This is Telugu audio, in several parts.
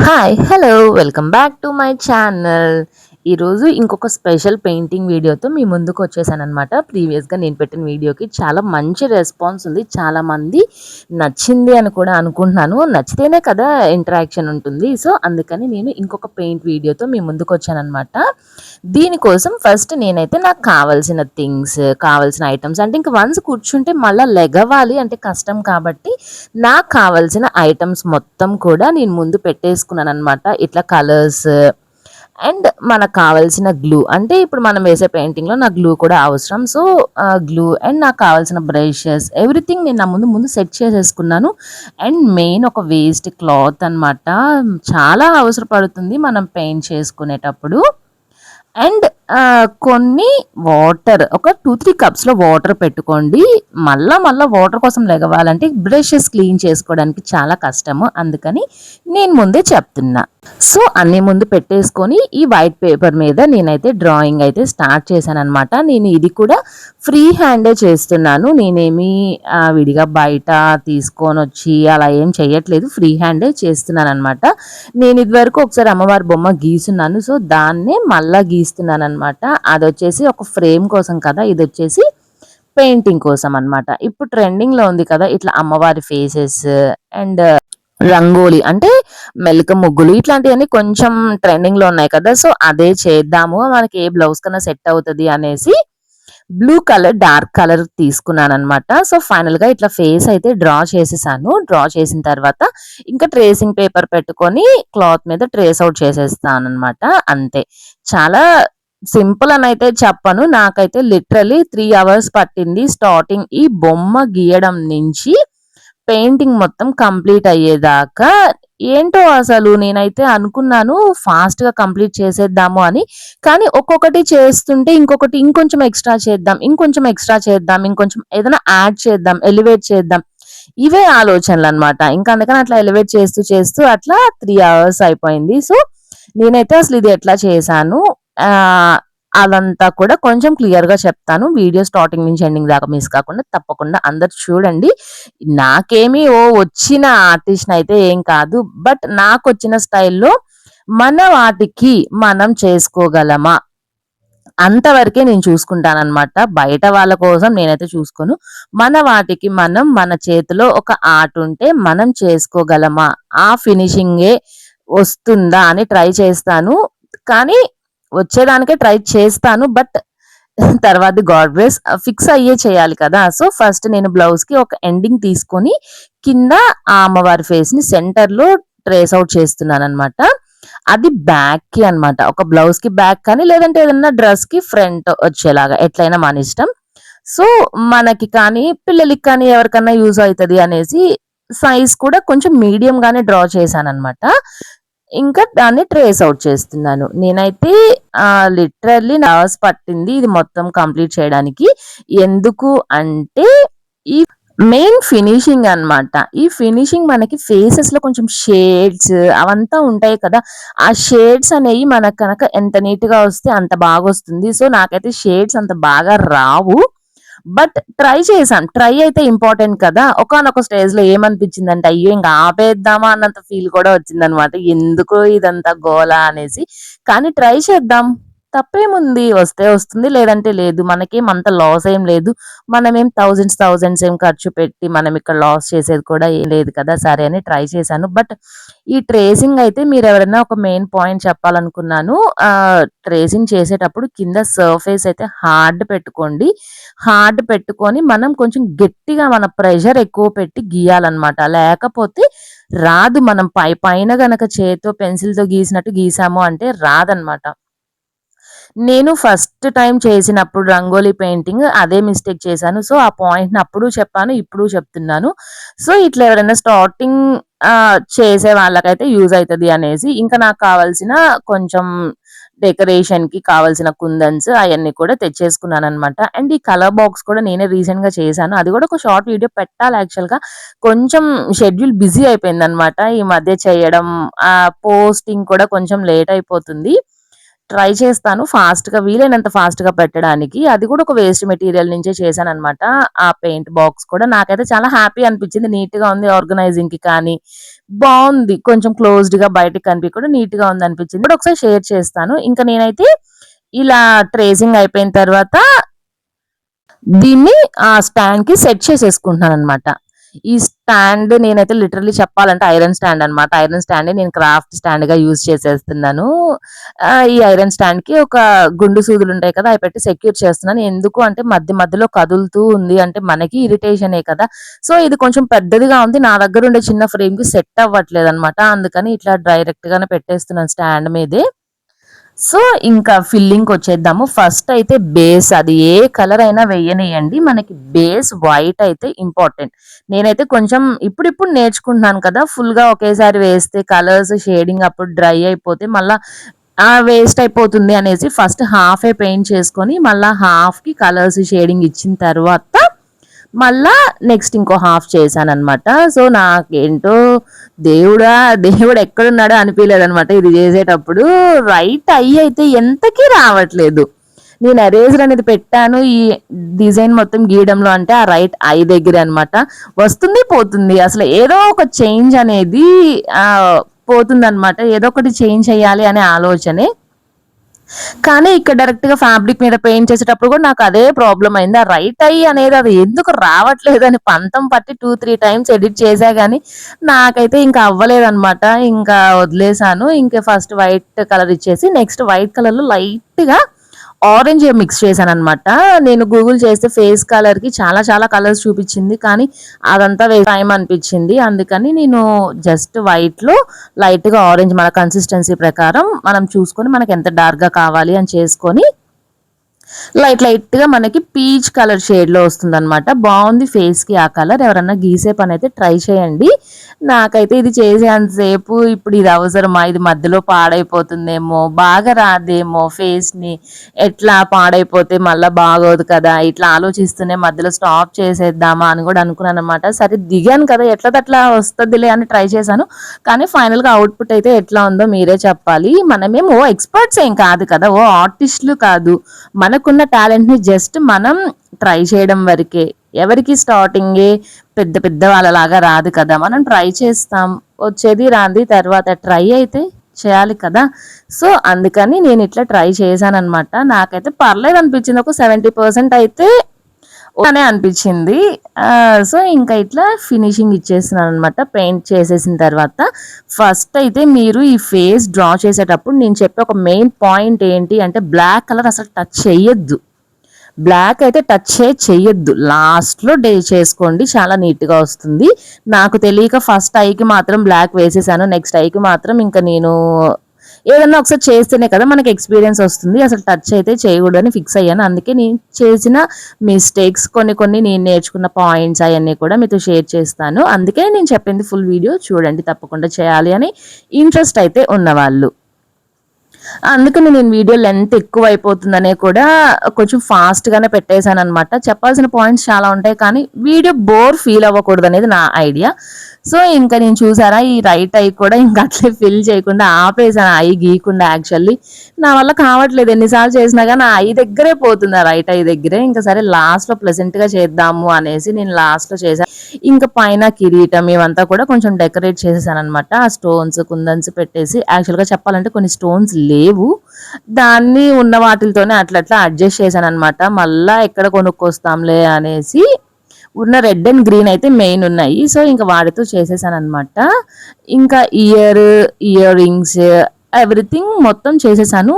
Hi hello welcome back to my channel. ఈరోజు ఇంకొక స్పెషల్ పెయింటింగ్ వీడియోతో మీ ముందుకు వచ్చేసాను అనమాట. ప్రీవియస్గా నేను పెట్టిన వీడియోకి చాలా మంచి రెస్పాన్స్ ఉంది, చాలామంది నచ్చింది అని కూడా అనుకుంటున్నాను. నచ్చితేనే కదా ఇంటరాక్షన్ ఉంటుంది. సో అందుకని నేను ఇంకొక పెయింట్ వీడియోతో మీ ముందుకు వచ్చానమాట. దీనికోసం ఫస్ట్ నేనైతే నాకు కావాల్సిన థింగ్స్, కావాల్సిన ఐటమ్స్ అంటే ఇంక వన్స్ కూర్చుంటే మళ్ళీ లెగవాలి అంటే కష్టం కాబట్టి నాకు కావాల్సిన ఐటమ్స్ మొత్తం కూడా నేను ముందు పెట్టేసుకున్నాను అనమాట. ఇట్లా కలర్స్ అండ్ మనకు కావాల్సిన గ్లూ, అంటే ఇప్పుడు మనం వేసే పెయింటింగ్లో నాకు గ్లూ కూడా అవసరం. సో గ్లూ అండ్ నాకు కావాల్సిన బ్రషెస్ ఎవ్రీథింగ్ నేను నా ముందు సెట్ చేసేసుకున్నాను. అండ్ మెయిన్ ఒక వేస్ట్ క్లాత్ అనమాట, చాలా అవసరపడుతుంది మనం పెయింట్ చేసుకునేటప్పుడు. అండ్ కొన్ని వాటర్, ఒక 2-3 కప్స్లో వాటర్ పెట్టుకోండి. మళ్ళా వాటర్ కోసం లెగవాలంటే బ్రషెస్ క్లీన్ చేసుకోవడానికి చాలా కష్టము, అందుకని నేను ముందే చెప్తున్నా. సో అన్ని ముందు పెట్టేసుకొని ఈ వైట్ పేపర్ మీద నేనైతే డ్రాయింగ్ అయితే స్టార్ట్ చేశాను అనమాట. నేను ఇది కూడా ఫ్రీ హ్యాండే చేస్తున్నాను, నేనేమి విడిగా బయట తీసుకొని వచ్చి అలా ఏం చేయట్లేదు, ఫ్రీ హ్యాండే చేస్తున్నాను అనమాట. నేను ఇదివరకు ఒకసారి అమ్మవారి బొమ్మ గీసున్నాను, సో దాన్నే మళ్ళా గీస్తున్నాను అనమాట. అది వచ్చేసి ఒక ఫ్రేమ్ కోసం కదా, ఇది వచ్చేసి పెయింటింగ్ కోసం అనమాట. ఇప్పుడు ట్రెండింగ్ లో ఉంది కదా ఇట్లా అమ్మవారి ఫేసెస్ అండ్ రంగోలి అంటే మెలక ముగ్గులు, ఇట్లాంటివన్నీ కొంచెం ట్రెండింగ్ లో ఉన్నాయి కదా. సో అదే చేద్దాము, మనకి ఏ బ్లౌజ్ కన్నా సెట్ అవుతుంది అనేసి బ్లూ కలర్ డార్క్ కలర్ తీసుకున్నాను అనమాట. సో ఫైనల్ గా ఇట్లా ఫేస్ అయితే డ్రా చేసేసాను. డ్రా చేసిన తర్వాత ఇంకా ట్రేసింగ్ పేపర్ పెట్టుకొని క్లాత్ మీద ట్రేస్ అవుట్ చేసేస్తాను అనమాట. అంతే, చాలా సింపుల్ అని అయితే చెప్పను, నాకైతే లిటరలీ 3 hours పట్టింది స్టార్టింగ్ ఈ బొమ్మ గీయడం నుంచి పెయింటింగ్ మొత్తం కంప్లీట్ అయ్యేదాకా. ఏంటో అసలు నేనైతే అనుకున్నాను ఫాస్ట్ గా కంప్లీట్ చేసేద్దాము అని, కానీ ఒక్కొక్కటి చేస్తుంటే ఇంకొకటి ఇంకొంచెం ఎక్స్ట్రా చేద్దాం, ఇంకొంచెం ఎక్స్ట్రా చేద్దాం, ఇంకొంచెం ఏదైనా యాడ్ చేద్దాం, ఎలివేట్ చేద్దాం, ఇవే ఆలోచనలు అనమాట. ఇంకా అందుకని అట్లా ఎలివేట్ చేస్తూ చేస్తూ అట్లా 3 hours అయిపోయింది. సో నేనైతే అసలు ఇది ఎట్లా చేశాను ఆ అదంతా కూడా కొంచెం క్లియర్ గా చెప్తాను. వీడియో స్టార్టింగ్ నుంచి ఎండింగ్ దాకా మిస్ కాకుండా తప్పకుండా అందరు చూడండి. నాకేమి వచ్చిన ఆర్టిస్ట్ అయితే ఏం కాదు, బట్ నాకు వచ్చిన స్టైల్లో మన వాటికి మనం చేసుకోగలమా అంతవరకే నేను చూసుకుంటానన్నమాట. బయట వాళ్ళ కోసం నేనైతే చూసుకోను. మన వాటికి మనం, మన చేతిలో ఒక ఆర్ట్ ఉంటే మనం చేసుకోగలమా, ఆ ఫినిషింగే వస్తుందా అని ట్రై చేస్తాను. కానీ వచ్చేదానికే ట్రై చేస్తాను, బట్ తర్వాత గాడ్ గ్రేస్ ఫిక్స్ అయ్యే చేయాలి కదా. సో ఫస్ట్ నేను బ్లౌజ్ కి ఒక ఎండింగ్ తీసుకొని కింద ఆ అమ్మవారి ఫేస్ ని సెంటర్ లో ట్రేస్ అవుట్ చేస్తున్నాను అనమాట. అది బ్యాక్ కి అనమాట, ఒక బ్లౌజ్ కి బ్యాక్ కానీ లేదంటే ఏదన్నా డ్రెస్ కి ఫ్రంట్ వచ్చేలాగా ఎట్లయినా మన ఇష్టం. సో మనకి కానీ పిల్లలకి కానీ ఎవరికన్నా యూజ్ అవుతుంది అనేసి సైజ్ కూడా కొంచెం మీడియం గానే డ్రా చేశాను అనమాట. ఇంకా దాన్ని ట్రేస్ అవుట్ చేస్తున్నాను. నేనైతే లిటరల్లీ అవర్స్ పట్టింది ఇది మొత్తం కంప్లీట్ చేయడానికి. ఎందుకు అంటే ఈ మెయిన్ ఫినిషింగ్ అన్నమాట. ఈ ఫినిషింగ్ మనకి ఫేసెస్ లో కొంచెం షేడ్స్ అవంతా ఉంటాయి కదా, ఆ షేడ్స్ అనేవి మనకు కనుక ఎంత నీట్ గా వస్తే అంత బాగా వస్తుంది. సో నాకైతే షేడ్స్ అంత బాగా రావు, బట్ ట్రై చేశాను. ట్రై అయితే ఇంపార్టెంట్ కదా. ఒకానొక స్టేజ్ లో ఏమనిపించిందంటే అయ్యో ఇంకా ఆపేద్దామా అన్నంత ఫీల్ కూడా వచ్చిందనమాట, ఎందుకు ఇదంతా గోల అనేసి. కానీ ట్రై చేద్దాం, తప్పేముంది, వస్తే వస్తుంది లేదంటే లేదు, మనకేం అంత లాస్ ఏం లేదు. మనం ఏం థౌజండ్స్ ఏం ఖర్చు పెట్టి మనం ఇక్కడ లాస్ చేసేది కూడా ఏం లేదు కదా. సరే అని ట్రై చేశాను. బట్ ఈ ట్రేసింగ్ అయితే మీరు ఎవరైనా ఒక మెయిన్ పాయింట్ చెప్పాలనుకున్నాను. ట్రేసింగ్ చేసేటప్పుడు కింద సర్ఫేస్ అయితే హార్డ్ పెట్టుకోండి. హార్డ్ పెట్టుకొని మనం కొంచెం గట్టిగా మన ప్రెషర్ ఎక్కువ పెట్టి గీయాలన్నమాట, లేకపోతే రాదు. మనం పైన గనక చేతితో పెన్సిల్తో గీసినట్టు గీసాము అంటే రాదనమాట. నేను ఫస్ట్ టైం చేసినప్పుడు రంగోలీ పెయింటింగ్ అదే మిస్టేక్ చేశాను. సో ఆ పాయింట్ని అప్పుడు చెప్పాను, ఇప్పుడు చెప్తున్నాను. సో ఇట్లా ఎవరైనా స్టార్టింగ్ చేసే వాళ్ళకైతే యూజ్ అవుతుంది అనేసి, ఇంకా నాకు కావాల్సిన కొంచెం డెకరేషన్ కి కావాల్సిన కుందన్స్ అవన్నీ కూడా తెచ్చేసుకున్నాను అనమాట. అండ్ ఈ కలర్ బాక్స్ కూడా నేనే రీసెంట్ గా చేశాను, అది కూడా ఒక షార్ట్ వీడియో పెట్టాలి యాక్చువల్ గా. కొంచెం షెడ్యూల్ బిజీ అయిపోయింది అనమాట ఈ మధ్య చేయడం, పోస్టింగ్ కూడా కొంచెం లేట్ అయిపోతుంది. ట్రై చేస్తాను ఫాస్ట్‌గా వీలైనంత ఫాస్ట్‌గా పెట్టడానికి. అది కూడా ఒక వేస్ట్ మెటీరియల్ నుంచే చేశాననమాట. ఆ పెయింట్ బాక్స్ కూడా నాకైతే చాలా హ్యాపీ అనిపించింది. నీట్‌గా ఉంది ఆర్గనైజింగ్‌కి కానీ, బావుంది. కొంచెం క్లోజ్డ్‌గా బయటకి కనిపియకుండా నీట్‌గా ఉందనిపించింది. కూడా ఒకసారి షేర్ చేస్తాను. ఇంకా నేనైతే ఇలా ట్రేసింగ్ అయిపోయిన తర్వాత దీన్ని ఆ స్టాండ్‌కి సెట్ చేసేసుకుంటున్నాననమాట. ఈ స్టాండ్ నేనైతే లిటరల్లీ చెప్పాలంటే ఐరన్ స్టాండ్ అనమాట. ఐరన్ స్టాండే నేను క్రాఫ్ట్ స్టాండ్‌గా యూజ్ చేసేస్తున్నాను. ఈ ఐరన్ స్టాండ్‌కి ఒక గుండు సూదులుంటాయి కదా! అవి పెట్టి సెక్యూర్ చేస్తున్నాను. ఎందుకు అంటే మధ్య మధ్యలో కదులుతూ ఉంది అంటే మనకి ఇరిటేషనే కదా! సో, ఇది కొంచెం పెద్దదిగా ఉంది. నా దగ్గరుండే చిన్న ఫ్రేమ్‌కి సెట్ అవ్వట్లేదనమాట. అందుకని ఇట్లా డైరెక్ట్‌గానే పెట్టేస్తున్నాను స్టాండ్ మీదే. సో, ఇంకా ఫిల్లింగ్‌కొచ్చేద్దాము. ఫస్ట్ అయితే బేస్ అది ఏ కలర్ అయినా వేయనియండి. మనకి బేస్ వైట్ అయితే ఇంపార్టెంట్. నేనైతే కొంచెం ఇప్పుడిప్పుడు నేర్చుకుంటున్నాను కదా! ఫుల్‌గా ఒకేసారి వేస్తే కలర్స్ షేడింగ్ అప్పుడు డ్రై అయిపోతే మళ్ళా వేస్ట్ అయిపోతుంది అనేసి ఫస్ట్ హాఫే పెయింట్ చేసుకొని మళ్ళా హాఫ్‌కి కలర్స్ షేడింగ్ ఇచ్చిన తర్వాత మళ్ళా నెక్స్ట్ ఇంకో హాఫ్ చేశాననమాట. సో, నాకేంటో దేవుడా! దేవుడు ఎక్కడున్నాడో అనిపియలేదనమాట ఇది చేసేటప్పుడు. రైట్ ఐ అయితే ఎంతకి రావట్లేదు. నేను ఎరేజర్ అనేది పెట్టాను. ఈ డిజైన్ మొత్తం గీయడంలో అంటే ఆ రైట్ ఐ దగ్గరే అనమాట. వస్తుంది, పోతుంది. అసలు ఏదో ఒక చేంజ్ అనేది పోతుందనమాట. ఏదో ఒకటి చేంజ్ చేయాలి అనే ఆలోచనే. కానీ ఇక్కడ డైరెక్ట్‌గా ఫ్యాబ్రిక్ మీద పెయింట్ చేసేటప్పుడు కూడా నాకు అదే ప్రాబ్లమ్ అయింది. ఆ రైట్ ఐ అనేది అది ఎందుకు రావట్లేదని పంతం పట్టి 2, 3 టైమ్స్ ఎడిట్ చేశా గానీ, నాకైతే ఇంకా అవ్వలేదనమాట. ఇంకా వదిలేసాను. ఇంకా ఫస్ట్ వైట్ కలర్ ఇచ్చేసి నెక్స్ట్ వైట్ కలర్‌లో లైట్‌గా ఆరెంజ్ మిక్స్ చేశాననమాట. నేను గూగుల్ చేస్తే ఫేస్ కలర్‌కి చాలా చాలా కలర్స్ చూపిచ్చింది. కానీ అదంతా వేస్ట్ టైం అనిపిచ్చింది. అందుకని నేను జస్ట్ వైట్‌లో లైట్‌గా ఆరెంజ్ మన కన్సిస్టెన్సీ ప్రకారం మనం చూసుకొని మనకెంత డార్క్‌గా కావాలి అని చేసుకొని లైట్‌గా మనకి పీచ్ కలర్ షేడ్‌లో వస్తుందనమాట. బావుంది ఫేస్‌కి ఆ కలర్. ఎవరన్నా గీసే పనైతే ట్రై చేయండి. నాకైతే ఇది చేసేంత సేపు ఇప్పుడు ఇది అవసరమా? ఇది మధ్యలో పాడైపోతుందేమో, బాగా రాదేమో ఫేస్‌ని. ఎట్లా పాడైపోతే మళ్ళా బాగోదు కదా! ఇట్లా ఆలోచిస్తూనే మధ్యలో స్టాప్ చేసేద్దామా అని కూడా అనుకున్నాననమాట. సరే దిగాను కదా! ఎట్లా వస్తదిలే అని ట్రై చేశాను. కానీ ఫైనల్‌గా అవుట్‌పుట్ అయితే ఎట్లా ఉందో మీరే చెప్పాలి. మనమేం ఎక్స్‌పర్ట్స్ ఏం కాదు కదా! ఆర్టిస్ట్‌లు కాదు. మనకున్న టాలెంట్‌ని జస్ట్ మనం ట్రై చేయడం వరకే. ఎవరికీ స్టార్టింగే పెద్ద పెద్ద వాళ్ళలాగా రాదు కదా! మనం ట్రై చేస్తాం. వచ్చేది రానిది తర్వాత ట్రై అయితే చేయాలి కదా! సో, అందుకని నేనిట్లా ట్రై చేశాననమాట. నాకైతే పర్లేదనిపించింది. ఒక 70% అయితే అనే అనిపించింది. సో, ఇంకా ఇట్లా ఫినిషింగ్ ఇచ్చేస్తున్నాననమాట. పెయింట్ చేసేసిన తర్వాత ఫస్ట్ అయితే మీరు ఈ ఫేస్ డ్రా చేసేటప్పుడు నేను చెప్పే ఒక మెయిన్ పాయింట్ ఏంటి అంటే బ్లాక్ కలర్ అసలు టచ్ చెయ్యొద్దు. బ్లాక్ అయితే టచ్చే చెయ్యొద్దు. లాస్ట్‌లో చేసుకోండి. చాలా నీట్‌గా వస్తుంది. నాకు తెలియక ఫస్ట్ ఐకి మాత్రం బ్లాక్ వేసేసాను. నెక్స్ట్ ఐకి మాత్రం ఇంకా నేను ఏదన్నా ఒకసారి చేస్తేనే కదా మనకి ఎక్స్‌పీరియన్స్ వస్తుంది. అసలు టచ్ అయితే చేయకూడదని ఫిక్స్ అయ్యాను. అందుకే నేను చేసిన మిస్టేక్స్ కొన్ని నేను నేర్చుకున్న పాయింట్స్ అయన్నీ కూడా మీతో షేర్ చేస్తాను. అందుకే నేను చెప్పింది ఫుల్ వీడియో చూడండి తప్పకుండా చేయాలి అని ఇంట్రెస్ట్ అయితే ఉన్నవాళ్ళు. అందుకని నేను వీడియో లెంత్ ఎక్కువైపోతుందనే కూడా కొంచెం ఫాస్ట్‌గానే పెట్టేసాననమాట. చెప్పాల్సిన పాయింట్స్ చాలా ఉంటాయి కానీ వీడియో బోర్ ఫీల్ అవ్వకూడదనేది నా ఐడియా. సో, ఇంక నేను చూసారా ఈ రైట్ ఐ కూడా ఇంక అట్లే ఫిల్ చేయకుండా ఆపేసాను. I గీయకుండా actually. నా వల్ల కావట్లేదు. ఎన్ని సార్లు చేసినా గాని ఆ ఐ దగ్గరే పోతుంది. ఆ రైట్ ఐ దగ్గరే. ఇంక సరే లాస్ట్‌లో ప్లెజెంట్‌గా చేద్దాము అనేసి నేను లాస్ట్‌లో చేశా. ఇంక పైన కిరీటం ఇవంతా కూడా కొంచెం డెకరేట్ చేసేసాననమాట. ఆ స్టోన్స్, కుందన్స్ పెట్టేసి యాక్చువల్‌గా చెప్పాలంటే కొన్ని స్టోన్స్ లేవు. దాన్ని ఉన్న వాటిలతోనే అట్లా అడ్జస్ట్ చేశాననమాట. మళ్ళా ఎక్కడ కొనుక్కొస్తాంలే అనేసి ఉన్న రెడ్ అండ్ గ్రీన్ అయితే మెయిన్ ఉన్నాయి. సో, ఇంక వాటితో చేసేసాననమాట. ఇంకా ఇయర్ రింగ్స్ ఎవ్రీథింగ్ మొత్తం చేసేసాను.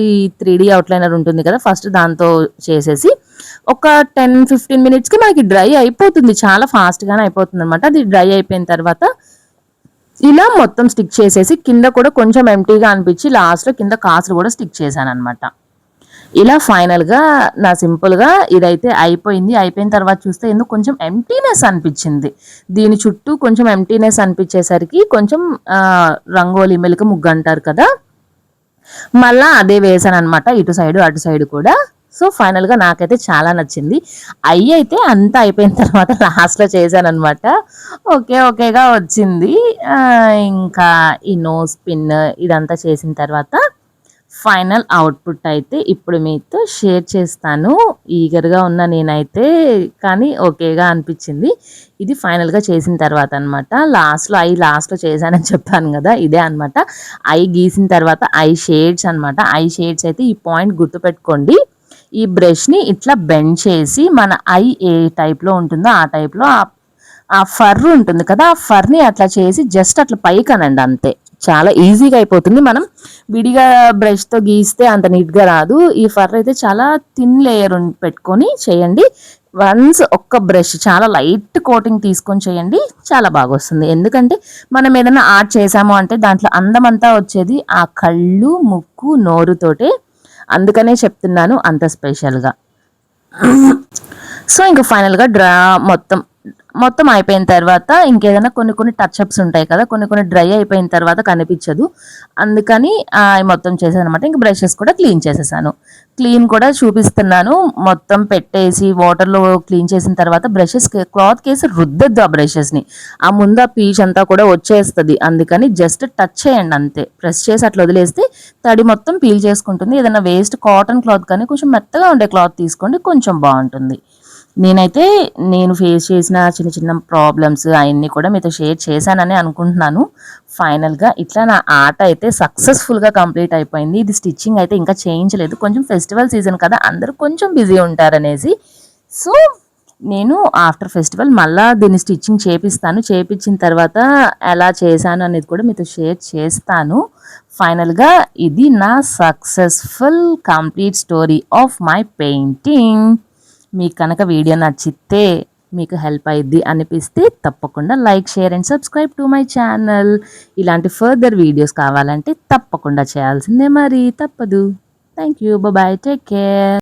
ఈ 3D అవుట్‌లైనర్ ఉంటుంది కదా! ఫస్ట్ దాంతో చేసేసి ఒక 10, 15 మినిట్స్‌కి మనకి డ్రై అయిపోతుంది. చాలా ఫాస్ట్‌గానే అయిపోతుందనమాట. అది డ్రై అయిపోయిన తర్వాత ఇలా మొత్తం స్టిక్ చేసేసి కింద కూడా కొంచెం ఎంప్టీగా అనిపించి లాస్ట్‌లో కింద కాసులు కూడా స్టిక్ చేశాననమాట. ఇలా ఫైనల్‌గా నా సింపుల్‌గా ఇదైతే అయిపోయింది. అయిపోయిన తర్వాత చూస్తే ఎందుకు కొంచెం ఎంప్టీనెస్ అనిపించింది. దీని చుట్టూ కొంచెం ఎంప్టీనెస్ అనిపించేసరికి కొంచెం రంగోలి మెలిక ముగ్గు అంటారు కదా! మళ్ళా అదే వేశాననమాట. ఇటు సైడు, అటు సైడు కూడా. సో, ఫైనల్‌గా నాకైతే చాలా నచ్చింది. అయితే అంతా అయిపోయిన తర్వాత లాస్ట్‌లో చేశాననమాట. ఓకేగా వచ్చింది. ఇంకా ఈ నోస్ పిన్ ఇదంతా చేసిన తర్వాత ఫైనల్ అవుట్పుట్ అయితే ఇప్పుడు మీతో షేర్ చేస్తాను. ఈగర్‌గా ఉన్న నేనైతే కానీ ఓకేగా అనిపించింది. ఇది ఫైనల్‌గా చేసిన తర్వాత అనమాట. లాస్ట్‌లో చేశానని చెప్పాను గదా! ఇదే అనమాట. ఐ గీసిన తర్వాత ఐ షేడ్స్ అనమాట. ఐ షేడ్స్ అయితే ఈ పాయింట్ గుర్తుపెట్టుకోండి. ఈ బ్రష్‌ని ఇట్లా బెండ్ చేసి మన ఐ ఏ టైప్‌లో ఉంటుందో ఆ టైప్‌లో ఆ ఫర్ ఉంటుంది కదా! ఆ ఫర్‌ని అట్లా చేసి జస్ట్ అట్లా పైకనండి అంతే. చాలా ఈజీగా అయిపోతుంది. మనం విడిగా బ్రష్‌తో గీస్తే అంత నీట్‌గా రాదు. ఈ ఫర్ అయితే చాలా థిన్ లేయర్ పెట్టుకొని చేయండి. వన్స్ ఒక్క బ్రష్ చాలా లైట్ కోటింగ్ తీసుకొని చేయండి. చాలా బాగొస్తుంది. ఎందుకంటే మనం ఏదైనా ఆర్ట్ చేశాము అంటే దాంట్లో అందమంతా వచ్చేది ఆ కళ్ళు, ముక్కు, నోరుతోటే. అందుకనే చెప్తున్నాను అంత స్పెషల్‌గా. సో, ఇంక ఫైనల్‌గా మొత్తం అయిపోయిన తర్వాత ఇంకేదైనా కొన్ని టచ్ అప్స్ ఉంటాయి కదా! కొన్ని డ్రై అయిపోయిన తర్వాత కనిపించదు. అందుకని మొత్తం చేశాననమాట. ఇంక బ్రషెస్ కూడా క్లీన్ చేసేసాను. క్లీన్ కూడా చూపిస్తున్నాను. మొత్తం పెట్టేసి వాటర్‌లో క్లీన్ చేసిన తర్వాత క్లాత్‌కేసి రుద్దొద్దు ఆ బ్రషెస్‌ని. ముందు ఆ పీచ్ అంతా కూడా వచ్చేస్తది. అందుకని జస్ట్ టచ్ చేయండి అంతే. ప్రెస్ చేసి అట్లా వదిలేస్తే తడి మొత్తం పీల్ చేసుకుంటుంది. ఏదైనా వేస్ట్ కాటన్ క్లాత్ కానీ కొంచెం మెత్తగా ఉండే క్లాత్ తీసుకోండి. కొంచెం బావుంటుంది. నేను ఫేస్ చేసిన చిన్న చిన్న ప్రాబ్లమ్స్ అయన్నీ కూడా మీతో షేర్ చేశానని అనుకుంటున్నాను. ఫైనల్‌గా ఇట్లా నా ఆర్ట్ అయితే సక్సెస్‌ఫుల్‌గా కంప్లీట్ అయిపోయింది. ఇది స్టిచ్చింగ్ అయితే ఇంకా చేయించలేదు. కొంచెం ఫెస్టివల్ సీజన్ కదా! అందరూ కొంచెం బిజీ ఉంటారనేసి. సో, నేను ఆఫ్టర్ ఫెస్టివల్ మళ్ళా దీన్ని స్టిచ్చింగ్ చేపిస్తాను. చేపిచ్చిన తర్వాత ఎలా చేశాను అనేది కూడా మీతో షేర్ చేస్తాను. ఫైనల్‌గా ఇది నా successful complete story of my painting. మీకు కనుక వీడియో నచ్చితే మీకు హెల్ప్ అయ్యిద్ది అనిపిస్తే తప్పకుండా like, share and subscribe to my channel. ఇలాంటి ఫర్దర్ వీడియోస్ కావాలంటే తప్పకుండా చేయాల్సిందే మరి తప్పదు. Thank you. Bye. Take care.